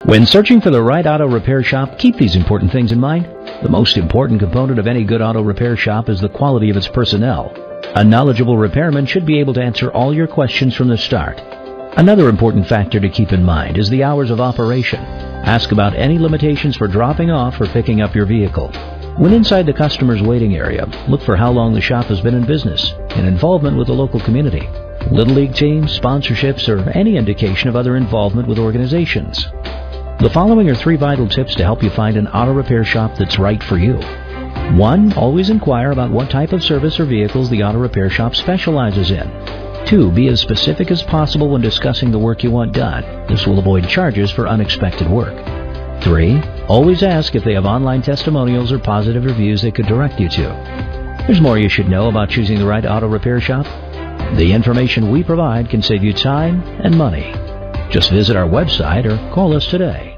When searching for the right auto repair shop, keep these important things in mind. The most important component of any good auto repair shop is the quality of its personnel. A knowledgeable repairman should be able to answer all your questions from the start. Another important factor to keep in mind is the hours of operation. Ask about any limitations for dropping off or picking up your vehicle. When inside the customer's waiting area, look for how long the shop has been in business and involvement with the local community, Little League teams, sponsorships, or any indication of other involvement with organizations. The following are 3 vital tips to help you find an auto repair shop that's right for you. 1. Always inquire about what type of service or vehicles the auto repair shop specializes in. 2. Be as specific as possible when discussing the work you want done. This will avoid charges for unexpected work. 3. Always ask if they have online testimonials or positive reviews they could direct you to. There's more you should know about choosing the right auto repair shop. The information we provide can save you time and money. Just visit our website or call us today.